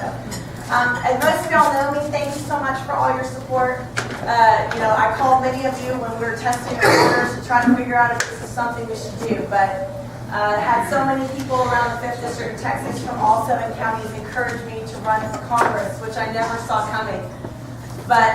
As most of y'all know me, thank you so much for all your support. I called many of you when we were testing our orders to try to figure out if this is something we should do, but had so many people around the 5th District of Texas from all 7 counties encourage me to run for Congress, which I never saw coming. But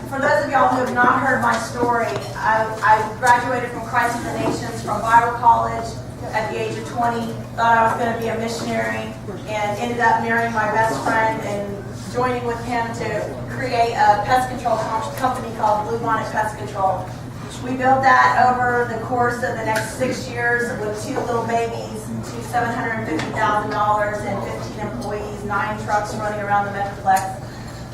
for those of y'all who have not heard my story, I graduated from Christ of the Nations from Bible College at the age of 20, thought I was going to be a missionary, and ended up marrying my best friend and joining with him to create a pest control company called Blue Bonnet Pest Control. We built that over the course of the next 6 years with 2 little babies, to $750,000 and 15 employees, 9 trucks running around the Metroplex,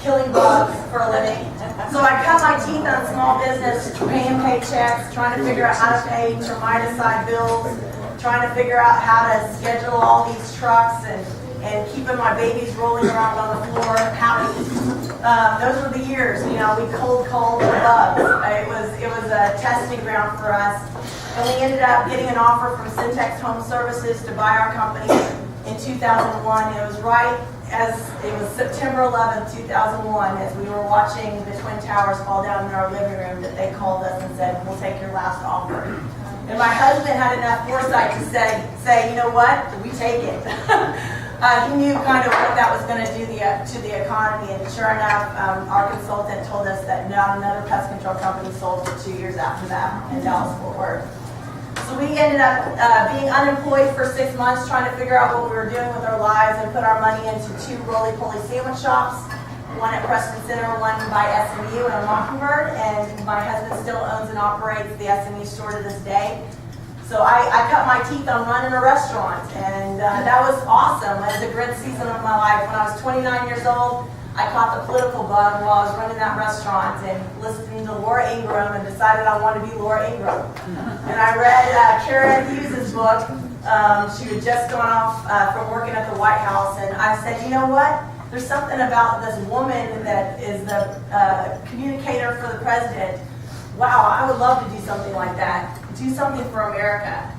killing bugs for a living. So I cut my teeth on small business, paying paychecks, trying to figure out how to pay termiticide bills, trying to figure out how to schedule all these trucks and keeping my babies rolling around on the floor happy. Those were the years, we cold the bugs. It was a testing ground for us. And we ended up getting an offer from Syntex Home Services to buy our company in 2001. It was September 11th, 2001, as we were watching the Twin Towers fall down in our living room, that they called us and said, "We'll take your last offer." And my husband had enough foresight to say, "You know what? We take it." He knew kind of what that was going to do to the economy, and sure enough, our consultant told us that not another pest control company sold for 2 years after that in Dallas-Fort Worth. So we ended up being unemployed for 6 months, trying to figure out what we were doing with our lives, and put our money into 2 roly-poly sandwich shops, one at Preston Center, one by SMU in Mockingbird, and my husband still owns and operates the SMU store to this day. So I cut my teeth on running a restaurant, and that was awesome. It was a great season of my life. When I was 29 years old, I caught the political bug while I was running that restaurant and listening to Laura Ingraham, and decided I wanted to be Laura Ingraham. And I read Karen Hughes' book. She had just gone off from working at the White House, and I said, "You know what? There's something about this woman that is the communicator for the president. Wow, I would love to do something like that. Do something for America."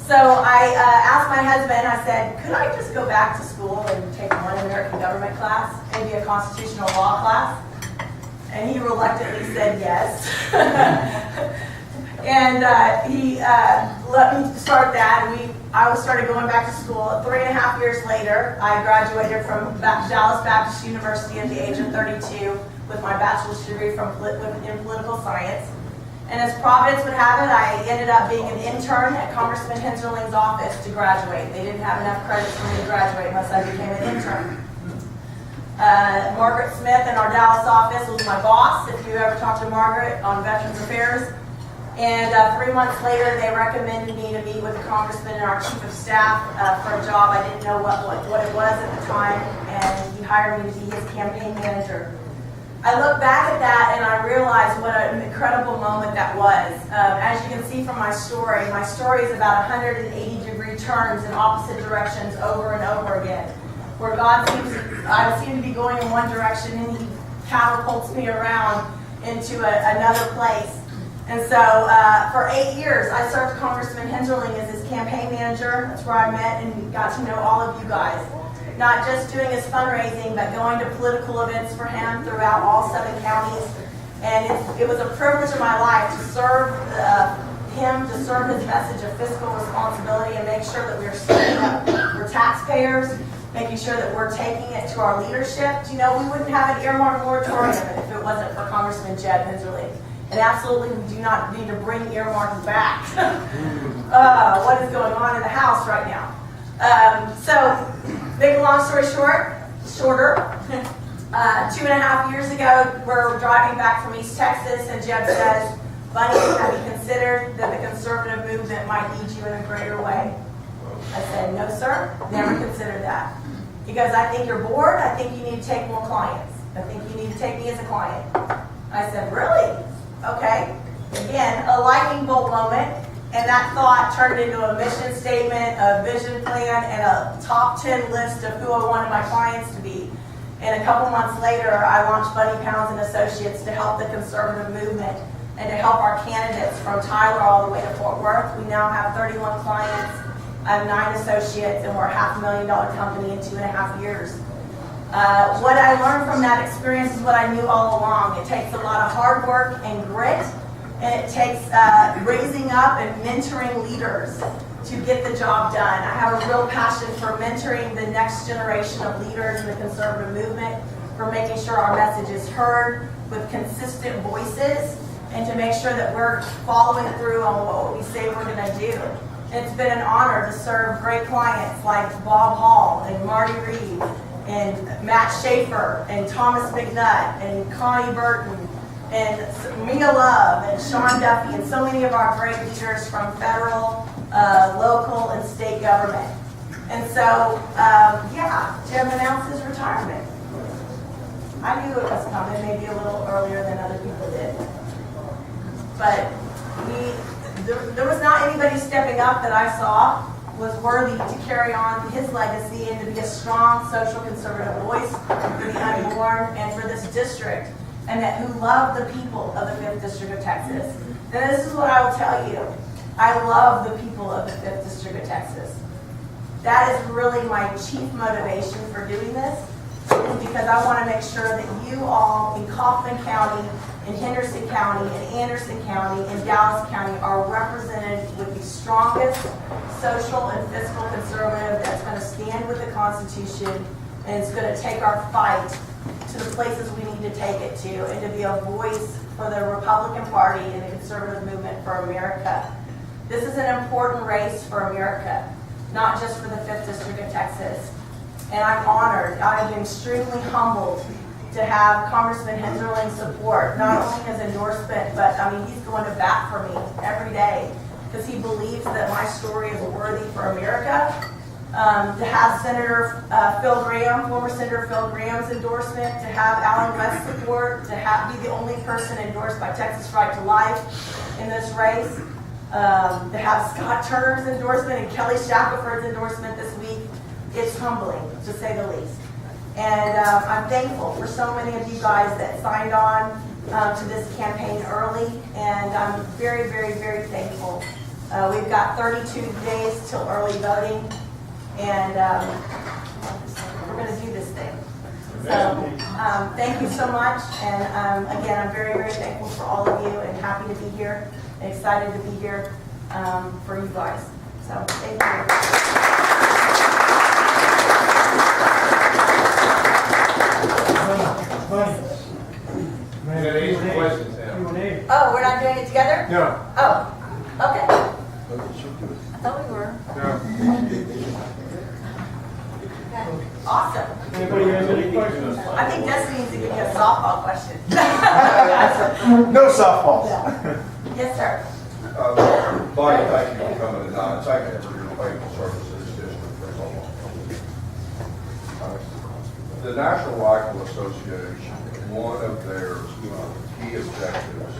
So I asked my husband, I said, "Could I just go back to school and take one American government class, maybe a constitutional law class?" And he reluctantly said yes. And he let me start that. I started going back to school. 3.5 years later, I graduated from Dallas Baptist University at the age of 32 with my bachelor's degree in political science. And as Providence would have it, I ended up being an intern at Congressman Hensarling's office to graduate. They didn't have enough credits for me to graduate unless I became an intern. Margaret Smith in our Dallas office was my boss, if you ever talked to Margaret on Veterans Affairs. And 3 months later, they recommended me to meet with the congressman and our chief of staff for a job. I didn't know what it was at the time, and he hired me to be his campaign manager. I look back at that and I realize what an incredible moment that was. As you can see from my story is about 180-degree turns in opposite directions over and over again. Where I seem to be going in one direction, and he catapults me around into another place. And so for 8 years, I served Congressman Hensarling as his campaign manager. That's where I met and got to know all of you guys. Not just doing his fundraising, but going to political events for him throughout all 7 counties. And it was a privilege of my life to serve him, to serve his message of fiscal responsibility and make sure that we're standing up for taxpayers, making sure that we're taking it to our leadership. We wouldn't have an earmark moratorium if it wasn't for Congressman Jed Hensarling. And absolutely, we do not need to bring earmarks back. What is going on in the House right now? So, big long story shorter, 2.5 years ago, we're driving back from East Texas, and Jeb says, "Bunny, have you considered that the conservative movement might need you in a greater way?" I said, "No, sir, never considered that." He goes, "I think you're bored. I think you need to take more clients. I think you need to take me as a client." I said, "Really? Okay." Again, a lightning bolt moment. And that thought turned into a mission statement, a vision plan, and a top 10 list of who I wanted my clients to be. And a couple months later, I launched Bunny Pounds and Associates to help the conservative movement and to help our candidates from Tyler all the way to Fort Worth. We now have 31 clients, I have 9 associates, and we're a $500,000 company in 2.5 years. What I learned from that experience is what I knew all along. It takes a lot of hard work and grit, and it takes raising up and mentoring leaders to get the job done. I have a real passion for mentoring the next generation of leaders in the conservative movement, for making sure our message is heard with consistent voices, and to make sure that we're following through on what we say we're going to do. And it's been an honor to serve great clients like Bob Hall and Marty Reed and Matt Schaefer and Thomas McNutt and Connie Burton and Mia Love and Sean Duffy and so many of our great leaders from federal, local, and state government. And so, Jim announced his retirement. I knew it was coming, maybe a little earlier than other people did. But there was not anybody stepping up that I saw was worthy to carry on his legacy and to be a strong social conservative voice for the unborn and for this district, and that who loved the people of the 5th District of Texas. And this is what I will tell you. I love the people of the 5th District of Texas. That is really my chief motivation for doing this, is because I want to make sure that you all in Kaufman County, in Henderson County, in Anderson County, in Dallas County are represented with the strongest social and fiscal conservative that's going to stand with the Constitution and is going to take our fight to the places we need to take it to, and to be a voice for the Republican Party and the conservative movement for America. This is an important race for America, not just for the 5th District of Texas. And I'm honored. I've been extremely humbled to have Congressman Hensarling's support, not only his endorsement, but he's going to bat for me every day because he believes that my story is worthy for America. To have Senator Phil Graham, former Senator Phil Graham's endorsement, to have Alan West's support, to be the only person endorsed by Texas Right to Life in this race, to have Scott Turner's endorsement and Kelly Shackelford's endorsement this week. It's humbling, to say the least. And I'm thankful for so many of you guys that signed on to this campaign early, and I'm very, very, very thankful. We've got 32 days till early voting, and we're going to do this thing. So thank you so much, and again, I'm very, very thankful for all of you, and happy to be here, and excited to be here for you guys. So thank you. Oh, we're not doing it together? No. Oh, okay. I thought we were. No. Okay. Awesome. Anybody has any questions? I think Destiny needs to give you a softball question. No softballs. Yes, sir. Bonnie, thank you for coming tonight. Thank you for your faithful service to this district for so long. The National Rifle Association, one of their key objectives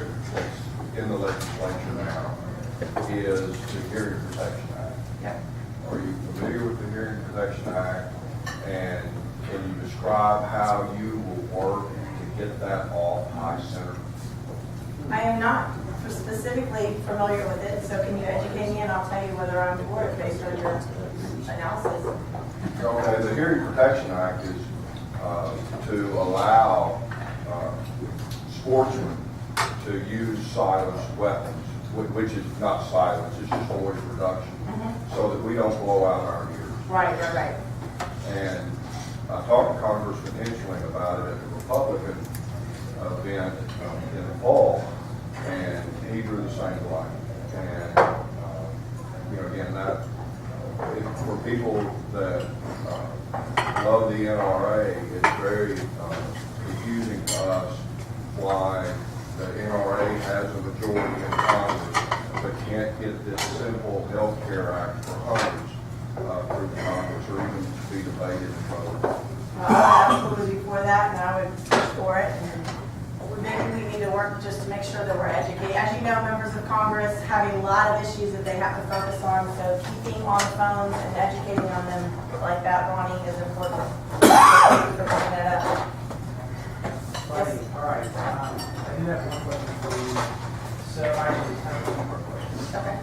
in the legislature now is the Hearing Protection Act. Yep. Are you familiar with the Hearing Protection Act? And can you describe how you will work to get that off high center? I am not specifically familiar with it, so can you educate me, and I'll tell you whether I'm for it based on your analysis. Okay, the Hearing Protection Act is to allow sportsmen to use silenced weapons, which is not silence, it's just noise reduction, so that we don't blow out our ears. Right. And I talked to Congressman Hensarling about it at the Republican event in the fall, and he drew the same line. And again, that for people that love the NRA, it's very confusing to us why the NRA has a majority in Congress but can't get this simple health care act for hunters through Congress or even to be debated and voted. Absolutely for that, and I would push for it. And maybe we need to work just to make sure that we're educated. As you know, members of Congress have a lot of issues that they have to focus on, so keeping on the phones and educating on them like that, Ronnie, is important. Thank you for bringing that up. Yes. All right. I do have one question for you. So I actually have one more question. Okay.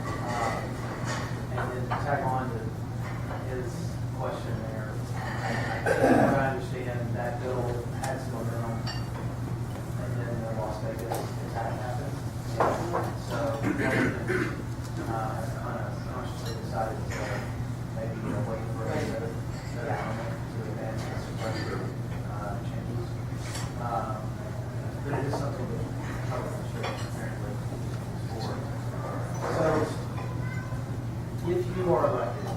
And then to tag on to his question there, I understand that budget changes. But it is something that Congress should apparently support. So, if you are elected,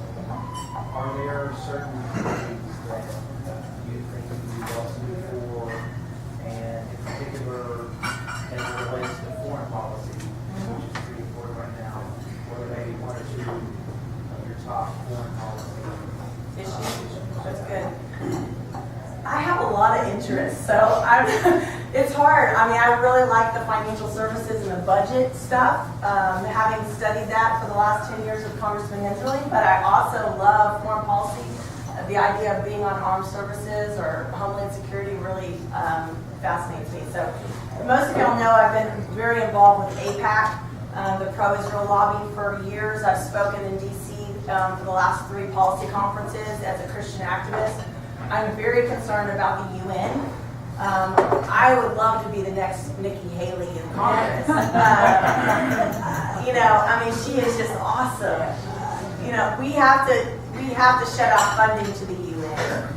are there certain things that you think you would also do for, and in particular, as it relates to foreign policy, which is pretty important right now, what are maybe one or two of your top foreign policy Issues. That's good. I have a lot of interests, so it's hard. I mean, I really like the financial services and the budget stuff, having studied that for the last 10 years with Congressman Hensley, but I also love foreign policy. The idea of being on armed services or homeland security really fascinates me. So most of y'all know I've been very involved with AIPAC, the pro-Israel lobby for years. I've spoken in D.C. For the last 3 policy conferences as a Christian activist. I'm very concerned about the UN. I would love to be the next Nikki Haley in Congress. You know, I mean, she is just awesome. You know, we have to shut off funding to the UN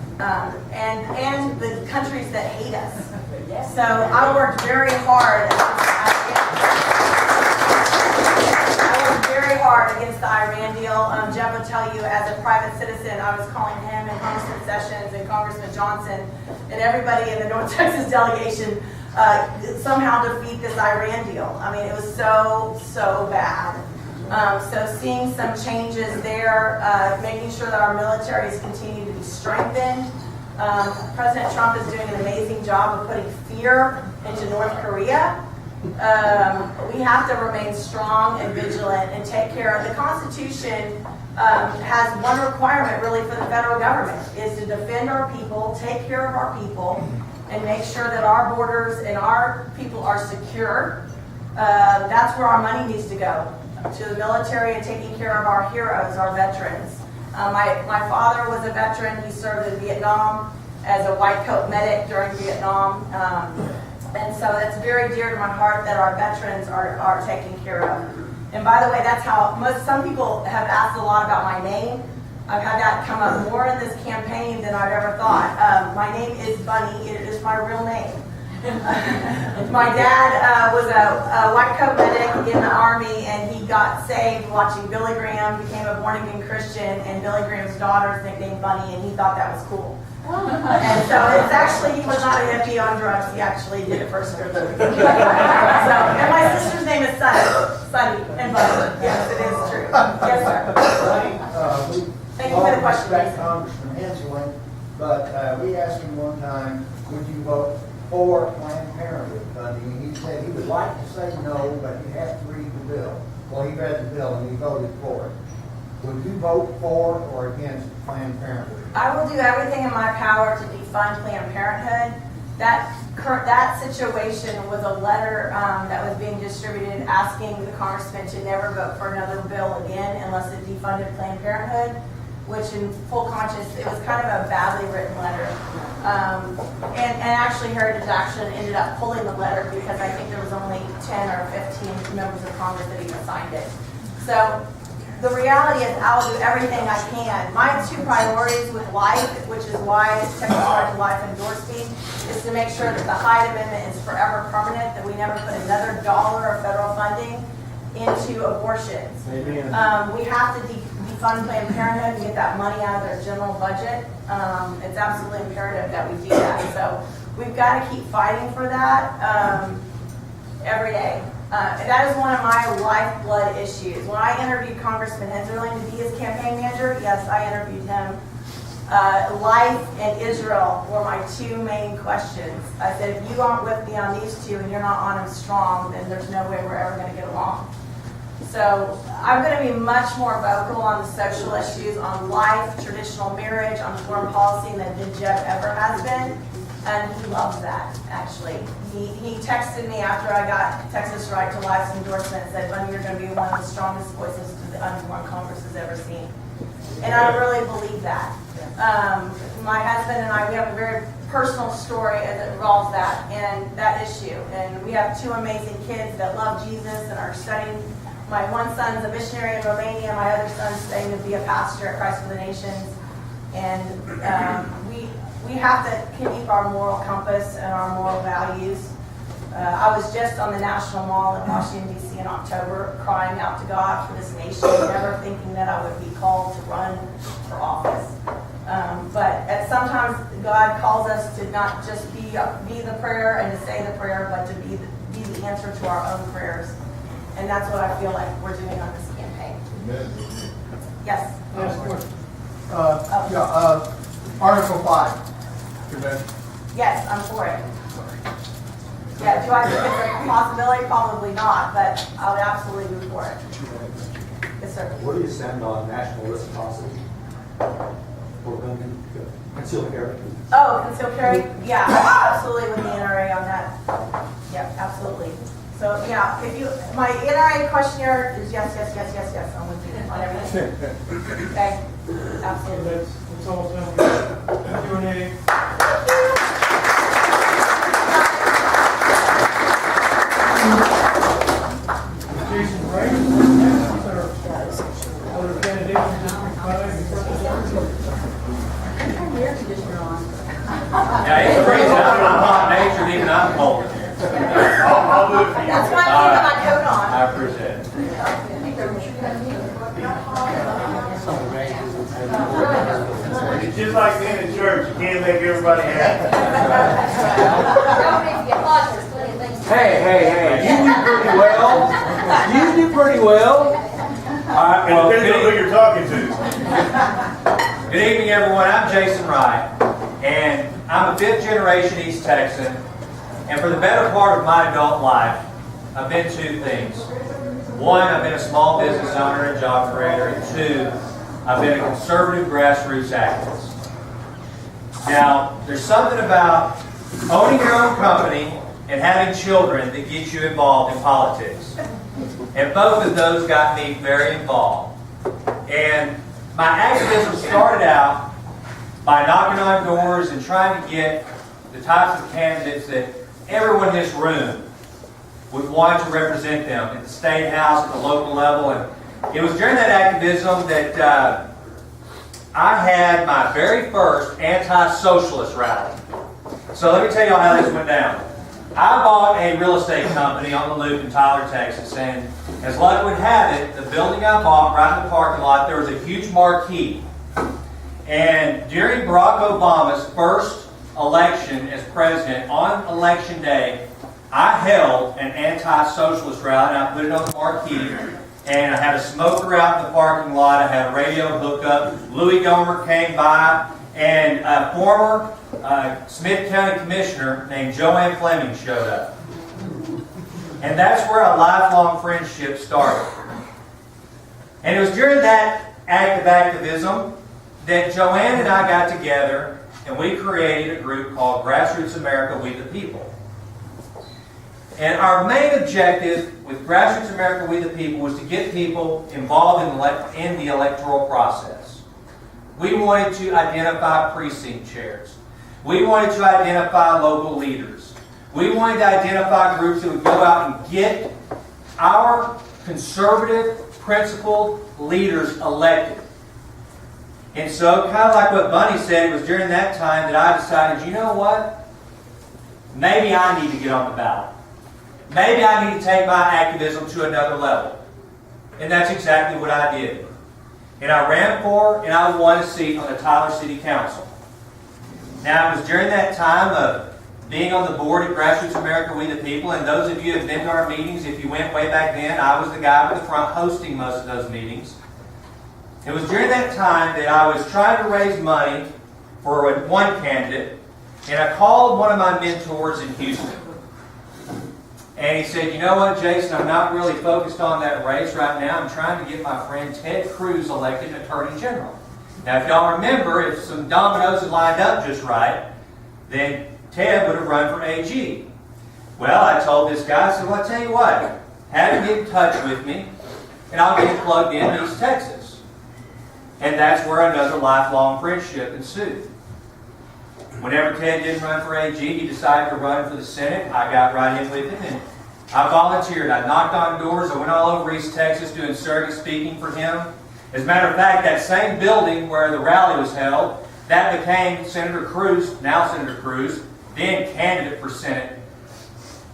and the countries that hate us. So I worked very hard. Against the Iran deal. Jeff would tell you, as a private citizen, I was calling him and Congressman Sessions and Congressman Johnson and everybody in the North Texas delegation somehow defeat this Iran deal. I mean, it was so bad. So seeing some changes there, making sure that our militaries continue to be strengthened. President Trump is doing an amazing job of putting fear into North Korea. We have to remain strong and vigilant and take care of the Constitution. Has one requirement really for the federal government is to defend our people, take care of our people, and make sure that our borders and our people are secure. That's where our money needs to go, to the military and taking care of our heroes, our veterans. My father was a veteran. He served in Vietnam as a white coat medic during Vietnam. And so that's very dear to my heart that our veterans are taken care of. And by the way, that's how some people have asked a lot about my name. I've had that come up more in this campaign than I've ever thought. My name is Bunny. It is my real name. My dad was a white coat medic in the Army, and he got saved watching Billy Graham, became a born-again Christian, and Billy Graham's daughter's nicknamed Bunny, and he thought that was cool. And so it's actually, he was not a hippie on drugs, he actually did it for scripture. And my sister's name is Sunny and Bunny. Yes, it is true. Yes, sir. Thank you for the question. Respect Congressman Hensley, but we asked him one time, would you vote for Planned Parenthood funding? And he said he would like to say no, but you have to read the bill. Well, he read the bill and he voted for it. Would you vote for or against Planned Parenthood? I will do everything in my power to defund Planned Parenthood. That situation was a letter that was being distributed asking the congressman to never vote for another bill again unless it defunded Planned Parenthood, which in full conscience, it was kind of a badly written letter. And actually Heritage Action ended up pulling the letter because I think there was only 10 or 15 members of Congress that even signed it. So the reality is I will do everything I can. My 2 priorities with life, which is why Texas Right to Life endorsed me, is to make sure that the Hyde Amendment is forever permanent, that we never put another dollar of federal funding into abortions. Amen. We have to defund Planned Parenthood and get that money out of their general budget. It's absolutely imperative that we do that. So we've got to keep fighting for that every day. And that is one of my lifeblood issues. When I interviewed Congressman Hensley to be his campaign manager, yes, I interviewed him. Life and Israel were my 2 main questions. I said, if you aren't with me on these 2 and you're not on them strong, then there's no way we're ever going to get along. So I'm going to be much more vocal on the social issues, on life, traditional marriage, on foreign policy than Jeff ever has been. And he loves that, actually. He texted me after I got Texas Right to Life's endorsement and said, Bunny, you're going to be one of the strongest voices the unborn Congress has ever seen. And I really believe that. My husband and I, we have a very personal story as it involves that and that issue. And we have 2 amazing kids that love Jesus and are studying. My one son's a missionary in Romania. My other son's studying to be a pastor at Christ for the Nations. And we have to keep our moral compass and our moral values. I was just on the National Mall in Washington, D.C. in October, crying out to God for this nation, never thinking that I would be called to run for office. But sometimes God calls us to not just be the prayer and to say the prayer, but to be the answer to our own prayers. And that's what I feel like we're doing on this campaign. Yes? Article 5. Yes, I'm for it. Yeah, do I think it's a possibility? Probably not, but I would absolutely be for it. Yes, sir. Where do you stand on national reciprocity for concealed carry? Oh, concealed carry? Yeah, absolutely with the NRA on that. Yeah, absolutely. So, yeah, if you, my NRA questionnaire is yes, yes, yes, yes, yes. I'm with you on everything. Okay? Absolutely. That's all sounds good. Jason Wright, next, our other candidate for District 5. Yeah, it's crazy. I'm hot natured, even I'm cold. I'll do it for you. That's why I'm keeping my coat on. I appreciate it. It's just like being in church. You can't make everybody happy. Hey, you do pretty well. You do pretty well. All right, well, It depends on who you're talking to. good evening, everyone. I'm Jason Wright, and I'm a fifth-generation East Texan. And for the better part of my adult life, I've been two things. One, I've been a small business owner and job creator, and two, I've been a conservative grassroots activist. Now, there's something about owning your own company and having children that gets you involved in politics. And both of those got me very involved. And my activism started out by knocking on doors and trying to get the types of candidates that everyone in this room would want to represent them at the state house, at the local level. And it was during that activism that I had my very first anti-socialist rally. So let me tell you how this went down. I bought a real estate company on the Loop in Tyler, Texas, and as luck would have it, the building I bought right in the parking lot, there was a huge marquee. And during Barack Obama's first election as president, on election day, I held an anti-socialist rally, and I put it on the marquee, and I had a smoker out in the parking lot, I had a radio hookup, Louis Gohmert came by, and a former Smith County Commissioner named Joanne Fleming showed up. And that's where a lifelong friendship started. And it was during that act of activism that Joanne and I got together and we created a group called Grassroots America, We the People. And our main objective with Grassroots America, We the People was to get people involved in the electoral process. We wanted to identify precinct chairs. We wanted to identify local leaders. We wanted to identify groups that would go out and get our conservative, principled leaders elected. And so, kind of like what Bunny said, it was during that time that I decided, you know what? Maybe I need to get on the ballot. Maybe I need to take my activism to another level. And that's exactly what I did. And I ran for and I won a seat on the Tyler City Council. Now, it was during that time of being on the board at Grassroots America, We the People, and those of you who have been to our meetings, if you went way back then, I was the guy at the front hosting most of those meetings. It was during that time that I was trying to raise money for one candidate, and I called one of my mentors in Houston. And he said, you know what, Jason, I'm not really focused on that race right now. I'm trying to get my friend Ted Cruz elected Attorney General. Now, if y'all remember, if some dominoes had lined up just right, then Ted would have run for AG. Well, I told this guy, I said, well, I'll tell you what, have him get in touch with me, and I'll get plugged in East Texas. And that's where another lifelong friendship ensued. Whenever Ted didn't run for AG, he decided to run for the Senate. I got right in with him, and I volunteered. I knocked on doors. I went all over East Texas doing surrogate speaking for him. As a matter of fact, that same building where the rally was held, That became Senator Cruz, now Senator Cruz, then candidate for Senate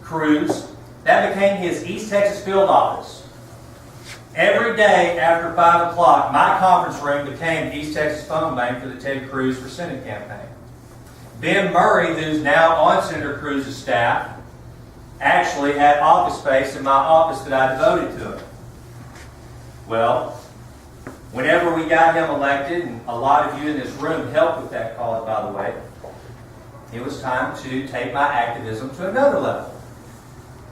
Cruz. That became his East Texas field office. Every day after 5 o'clock, my conference room became the East Texas phone bank for the Ted Cruz for Senate campaign. Ben Murray, who's now on Senator Cruz's staff, actually had office space in my office that I devoted to him. Well, whenever we got him elected, and a lot of you in this room helped with that cause, by the way, it was time to take my activism to another level.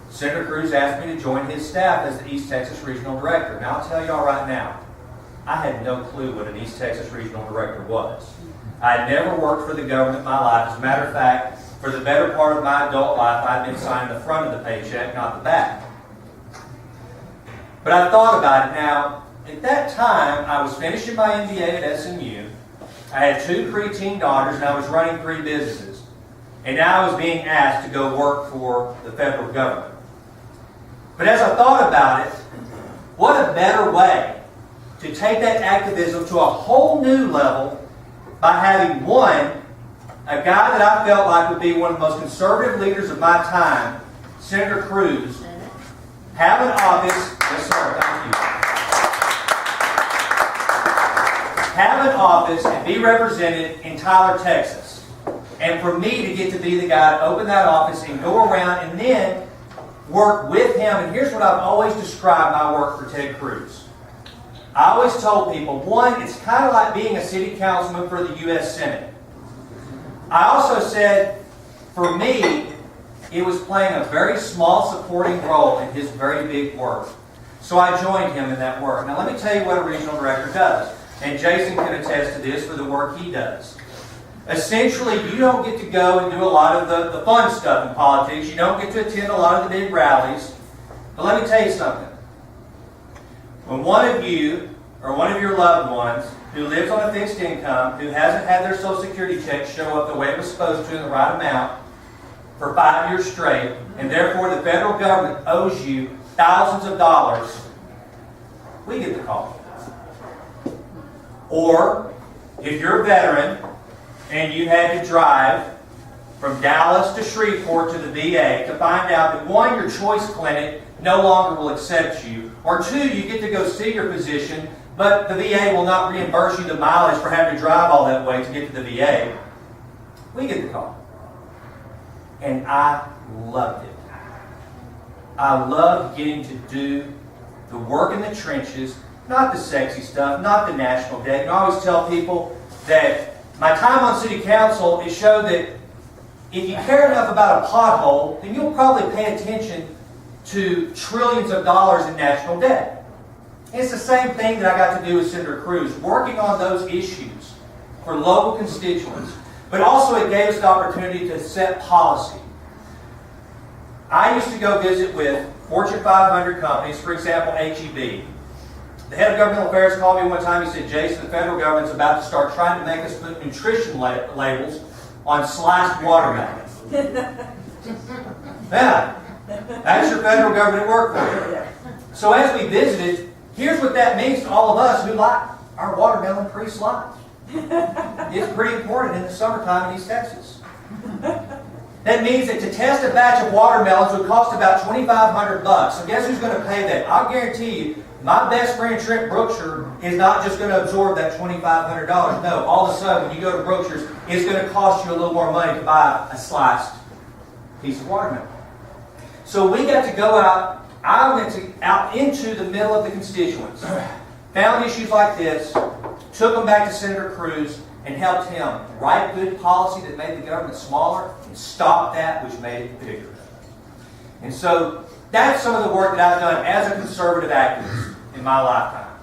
Senator Cruz asked me to join his staff as the East Texas Regional Director. Now, I'll tell y'all right now, I had no clue what an East Texas Regional Director was. I had never worked for the government in my life. As a matter of fact, for the better part of my adult life, I'd been signing the front of the paycheck, not the back. But I thought about it. Now, at that time, I was finishing my MBA at SMU. I had 2 preteen daughters, and I was running 3 businesses. And now I was being asked to go work for the federal government. But as I thought about it, what a better way to take that activism to a whole new level by having a guy that I felt like would be one of the most conservative leaders of my time, Senator Cruz, have an office, yes sir, thank you, have an office and be represented in Tyler, Texas. And for me to get to be the guy to open that office and go around and then work with him. And here's what I've always described my work for Ted Cruz. I always told people, one, it's kind of like being a city councilman for the U.S. Senate. I also said, for me, it was playing a very small supporting role in his very big work. So I joined him in that work. Now let me tell you what a regional director does. And Jason can attest to this for the work he does. Essentially, you don't get to go and do a lot of the fun stuff in politics. You don't get to attend a lot of the big rallies. But let me tell you something. When one of you or one of your loved ones who lives on a fixed income, who hasn't had their Social Security check show up the way it was supposed to in the right amount for 5 years straight, and therefore the federal government owes you thousands of dollars, we get the call. Or, if you're a veteran, and you had to drive from Dallas to Shreveport to the VA to find out that 1, your choice clinic no longer will accept you, or 2, you get to go see your physician, but the VA will not reimburse you the mileage for having to drive all that way to get to the VA, we get the call. And I loved it. I loved getting to do the work in the trenches, not the sexy stuff, not the national debt. And I always tell people that my time on city council, it showed that if you care enough about a pothole, then you'll probably pay attention to trillions of dollars in national debt. And it's the same thing that I got to do with Senator Cruz, working on those issues for local constituents. But also it gave us the opportunity to set policy. I used to go visit with Fortune 500 companies, for example, HEB. The head of governmental affairs called me one time. He said, Jason, the federal government's about to start trying to make us put nutrition labels on sliced watermelon. Yeah, that's your federal government work for you. So as we visited, here's what that means to all of us who like our watermelon pre-sliced. It's pretty important in the summertime in East Texas. That means that to test a batch of watermelons would cost about $2,500. So guess who's going to pay that? I'll guarantee you, my best friend Trent Brookshire is not just going to absorb that $2,500. No, all of a sudden when you go to Brookshire's, it's going to cost you a little more money to buy a sliced piece of watermelon. So we got to go out. I went out into the middle of the constituents, found issues like this, took them back to Senator Cruz, and helped him write good policy that made the government smaller and stop that which made it bigger. And so that's some of the work that I've done as a conservative activist in my lifetime.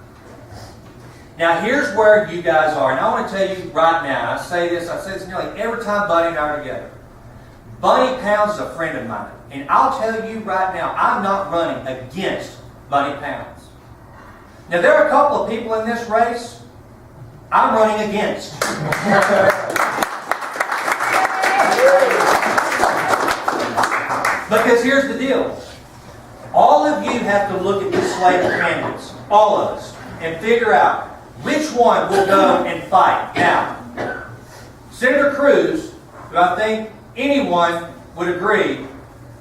Now here's where you guys are. And I want to tell you right now, I say this nearly every time Bunny and I are together. Bunny Pounds is a friend of mine. And I'll tell you right now, I'm not running against Bunny Pounds. Now there are a couple of people in this race I'm running against. Because here's the deal. All of you have to look at this slate of candidates, all of us, and figure out which one will go and fight. Now, Senator Cruz, who I think anyone would agree,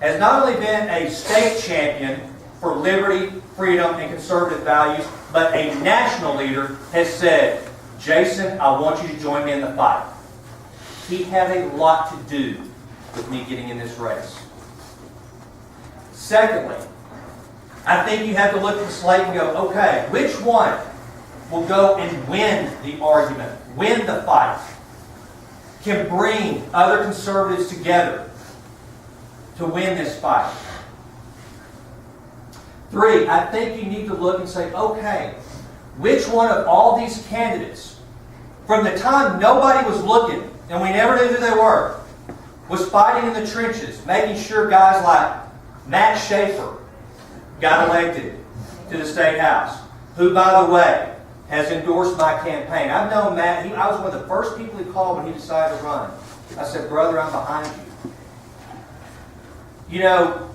has not only been a state champion for liberty, freedom, and conservative values, but a national leader, has said, Jason, I want you to join me in the fight. He had a lot to do with me getting in this race. Secondly, I think you have to look at the slate and go, okay, which one will go and win the argument, win the fight, can bring other conservatives together to win this fight? 3, I think you need to look and say, okay, which one of all these candidates, from the time nobody was looking and we never knew who they were, was fighting in the trenches, making sure guys like Matt Schaefer got elected to the State House, who, by the way, has endorsed my campaign. I've known Matt. I was one of the first people he called when he decided to run. I said, brother, I'm behind you. You know,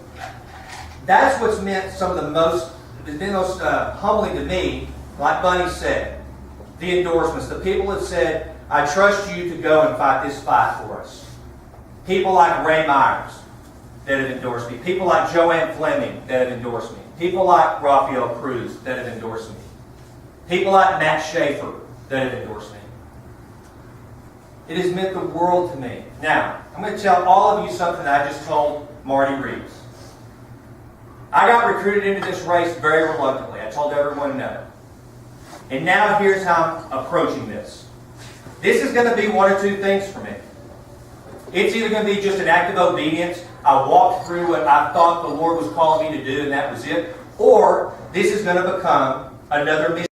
that's what's meant some of the most, it's been most humbling to me, like Bunny said, the endorsements. The people have said, I trust you to go and fight this fight for us. People like Ray Myers that have endorsed me. People like Joanne Fleming that have endorsed me. People like Rafael Cruz that have endorsed me. People like Matt Schaefer that have endorsed me. It has meant the world to me. Now, I'm going to tell all of you something that I just told Marty Reeves. I got recruited into this race very reluctantly. I told everyone no. And now here's how I'm approaching this. This is going to be one or two things for me. It's either going to be just an act of obedience. I walked through what I thought the Lord was calling me to do, and that was it. Or this is going to become another mission.